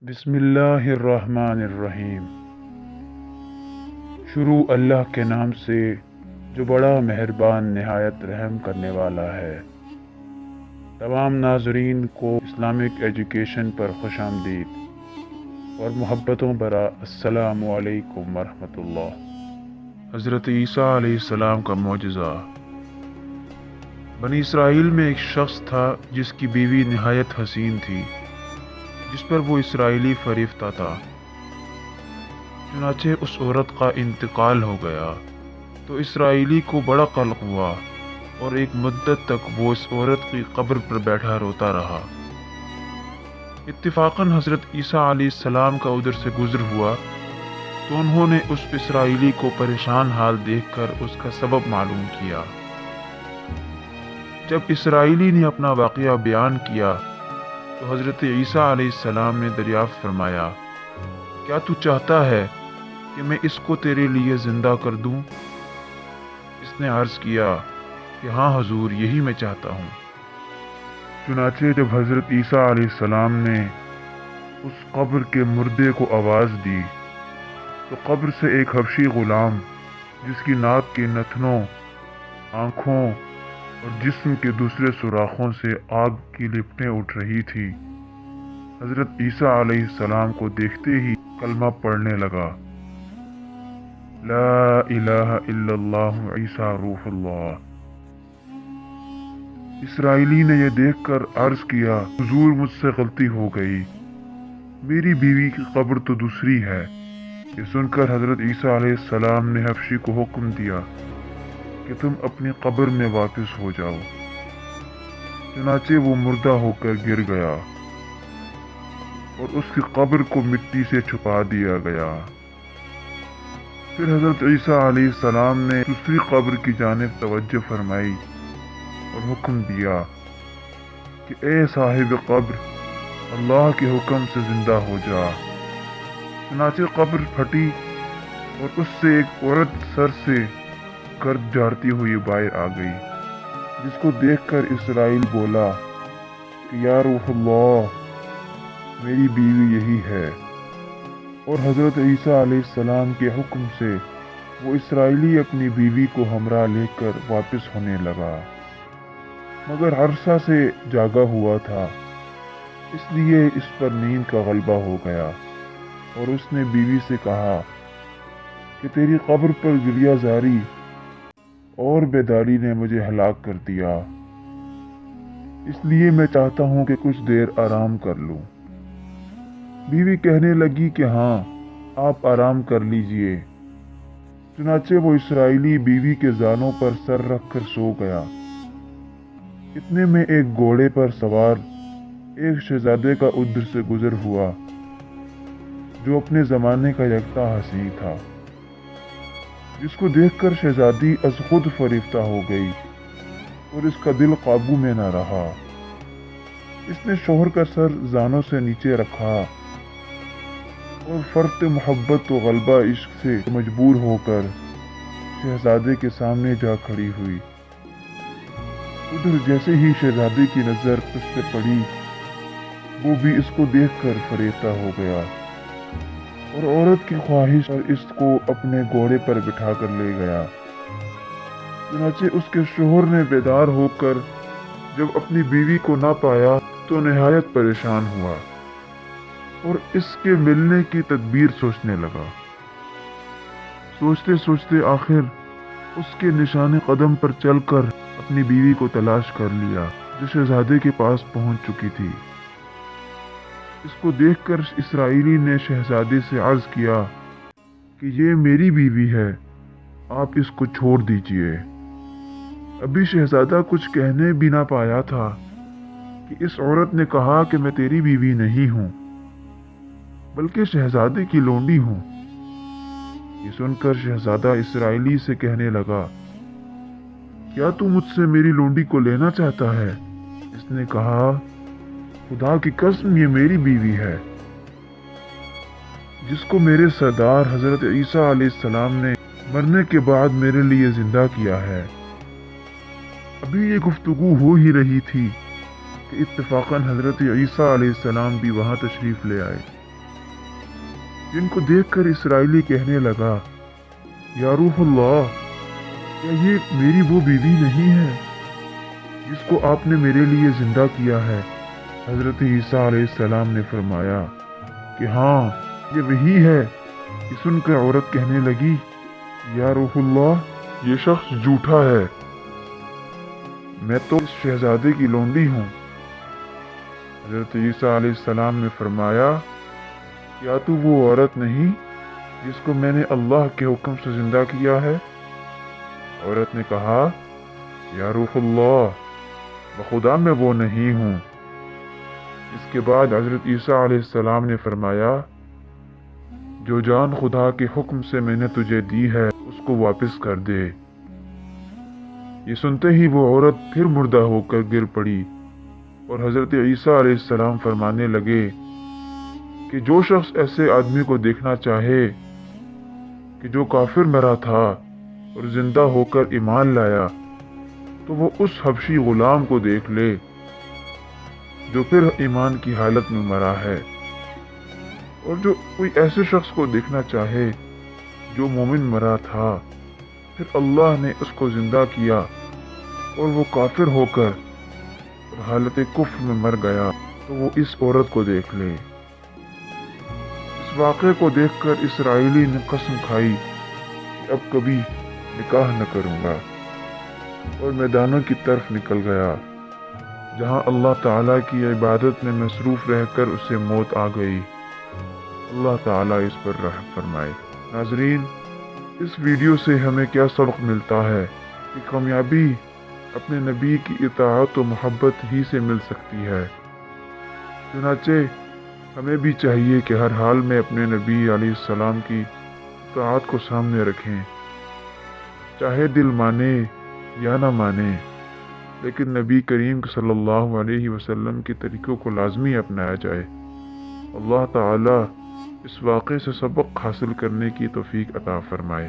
بسم اللہ الرحمن الرحیم۔ شروع اللہ کے نام سے جو بڑا مہربان نہایت رحم کرنے والا ہے۔ تمام ناظرین کو اسلامک ایجوکیشن پر خوش آمدید اور محبتوں برا السلام علیکم ورحمۃ اللہ۔ حضرت عیسیٰ علیہ السلام کا معجزہ۔ بنی اسرائیل میں ایک شخص تھا جس کی بیوی نہایت حسین تھی، جس پر وہ اسرائیلی فریفتہ تھا۔ چنانچہ اس عورت کا انتقال ہو گیا تو اسرائیلی کو بڑا قلق ہوا اور ایک مدت تک وہ اس عورت کی قبر پر بیٹھا روتا رہا۔ اتفاقاً حضرت عیسیٰ علیہ السلام کا ادھر سے گزر ہوا تو انہوں نے اس اسرائیلی کو پریشان حال دیکھ کر اس کا سبب معلوم کیا۔ جب اسرائیلی نے اپنا واقعہ بیان کیا تو حضرت عیسیٰ علیہ السلام نے دریافت فرمایا، کیا تو چاہتا ہے کہ میں اس کو تیرے لیے زندہ کر دوں؟ اس نے عرض کیا کہ ہاں حضور، یہی میں چاہتا ہوں۔ چنانچہ جب حضرت عیسیٰ علیہ السلام نے اس قبر کے مردے کو آواز دی تو قبر سے ایک حبشی غلام جس کی ناک کے نتنوں، آنکھوں اور جسم کے دوسرے سوراخوں سے آگ کی لپٹیں اٹھ رہی تھی، حضرت عیسیٰ علیہ السلام کو دیکھتے ہی کلمہ پڑھنے لگا، لا الہ الا اللہ عیسیٰ روح اللہ۔ اسرائیلی نے یہ دیکھ کر عرض کیا، حضور مجھ سے غلطی ہو گئی، میری بیوی کی قبر تو دوسری ہے۔ یہ سن کر حضرت عیسیٰ علیہ السلام نے حبشی کو حکم دیا کہ تم اپنی قبر میں واپس ہو جاؤ۔ چنانچہ وہ مردہ ہو کر گر گیا اور اس کی قبر کو مٹی سے چھپا دیا گیا۔ پھر حضرت عیسیٰ علیہ السلام نے دوسری قبر کی جانب توجہ فرمائی اور حکم دیا کہ اے صاحب قبر، اللہ کے حکم سے زندہ ہو جا۔ چنانچہ قبر پھٹی اور اس سے ایک عورت سر سے گرد جھاڑتی ہوئی باہر آ گئی، جس کو دیکھ کر اسرائیل بولا کہ یا روح اللہ، میری بیوی یہی ہے۔ اور حضرت عیسیٰ علیہ السلام کے حکم سے وہ اسرائیلی اپنی بیوی کو ہمراہ لے کر واپس ہونے لگا، مگر عرصہ سے جاگا ہوا تھا، اس لیے اس پر نیند کا غلبہ ہو گیا اور اس نے بیوی سے کہا کہ تیری قبر پر گریہ زاری اور بیداری نے مجھے ہلاک کر دیا، اس لیے میں چاہتا ہوں کہ کچھ دیر آرام کر لوں۔ بیوی کہنے لگی کہ ہاں، آپ آرام کر لیجئے۔ چنانچہ وہ اسرائیلی بیوی کے زانوں پر سر رکھ کر سو گیا۔ اتنے میں ایک گھوڑے پر سوار ایک شہزادے کا ادھر سے گزر ہوا جو اپنے زمانے کا یکتا حسین تھا، جس کو دیکھ کر شہزادی از خود فریفتہ ہو گئی اور اس کا دل قابو میں نہ رہا۔ اس نے شوہر کا سر زانوں سے نیچے رکھا اور فرط محبت و غلبہ عشق سے مجبور ہو کر شہزادے کے سامنے جا کھڑی ہوئی۔ ادھر جیسے ہی شہزادے کی نظر اس سے پڑی، وہ بھی اس کو دیکھ کر فریفتہ ہو گیا اور عورت کی خواہش پر اس کو اپنے گھوڑے پر بٹھا کر لے گیا۔ چنانچہ اس کے شوہر نے بیدار ہو کر جب اپنی بیوی کو نہ پایا تو نہایت پریشان ہوا اور اس کے ملنے کی تدبیر سوچنے لگا۔ سوچتے سوچتے آخر اس کے نشان قدم پر چل کر اپنی بیوی کو تلاش کر لیا، جو شہزادے کے پاس پہنچ چکی تھی۔ اس کو دیکھ کر اسرائیلی نے شہزادے سے عرض کیا کہ یہ میری بیوی ہے، آپ اس کو چھوڑ دیجئے۔ ابھی شہزادہ کچھ کہنے بھی نہ پایا تھا کہ اس عورت نے کہا کہ میں تیری بیوی نہیں ہوں، بلکہ شہزادے کی لونڈی ہوں۔ یہ سن کر شہزادہ اسرائیلی سے کہنے لگا، کیا تو مجھ سے میری لونڈی کو لینا چاہتا ہے؟ اس نے کہا، خدا کی قسم، یہ میری بیوی ہے، جس کو میرے سردار حضرت عیسیٰ علیہ السلام نے مرنے کے بعد میرے لیے زندہ کیا ہے۔ ابھی یہ گفتگو ہو ہی رہی تھی کہ اتفاقاً حضرت عیسیٰ علیہ السلام بھی وہاں تشریف لے آئے۔ جن کو دیکھ کر اسرائیلی کہنے لگا، یا روح اللہ، کیا یہ میری وہ بیوی نہیں ہے جس کو آپ نے میرے لیے زندہ کیا ہے؟ حضرت عیسیٰ علیہ السلام نے فرمایا کہ ہاں، یہ وہی ہے۔ یہ سن کر عورت کہنے لگی، یا روح اللہ، یہ شخص جھوٹا ہے، میں تو اس شہزادے کی لونڈی ہوں۔ حضرت عیسیٰ علیہ السلام نے فرمایا، کیا تو وہ عورت نہیں جس کو میں نے اللہ کے حکم سے زندہ کیا ہے؟ عورت نے کہا، یا روح اللہ، بخدا میں وہ نہیں ہوں۔ اس کے بعد حضرت عیسیٰ علیہ السلام نے فرمایا، جو جان خدا کے حکم سے میں نے تجھے دی ہے اس کو واپس کر دے۔ یہ سنتے ہی وہ عورت پھر مردہ ہو کر گر پڑی، اور حضرت عیسیٰ علیہ السلام فرمانے لگے کہ جو شخص ایسے آدمی کو دیکھنا چاہے کہ جو کافر مرا تھا اور زندہ ہو کر ایمان لایا، تو وہ اس حبشی غلام کو دیکھ لے جو پھر ایمان کی حالت میں مرا ہے، اور جو کوئی ایسے شخص کو دیکھنا چاہے جو مومن مرا تھا، پھر اللہ نے اس کو زندہ کیا اور وہ کافر ہو کر حالت کفر میں مر گیا، تو وہ اس عورت کو دیکھ لے۔ اس واقعے کو دیکھ کر اسرائیلی نے قسم کھائی کہ اب کبھی نکاح نہ کروں گا، اور میدانوں کی طرف نکل گیا جہاں اللہ تعالیٰ کی عبادت میں مصروف رہ کر اسے موت آ گئی۔ اللہ تعالیٰ اس پر رحم فرمائے۔ ناظرین، اس ویڈیو سے ہمیں کیا سبق ملتا ہے کہ کامیابی اپنے نبی کی اطاعت و محبت ہی سے مل سکتی ہے۔ چنانچہ ہمیں بھی چاہیے کہ ہر حال میں اپنے نبی علیہ السلام کی اطاعت کو سامنے رکھیں، چاہے دل مانے یا نہ مانے، لیکن نبی کریم صلی اللہ علیہ وسلم کے طریقوں کو لازمی اپنایا جائے۔ اللہ تعالی اس واقعے سے سبق حاصل کرنے کی توفیق عطا فرمائے۔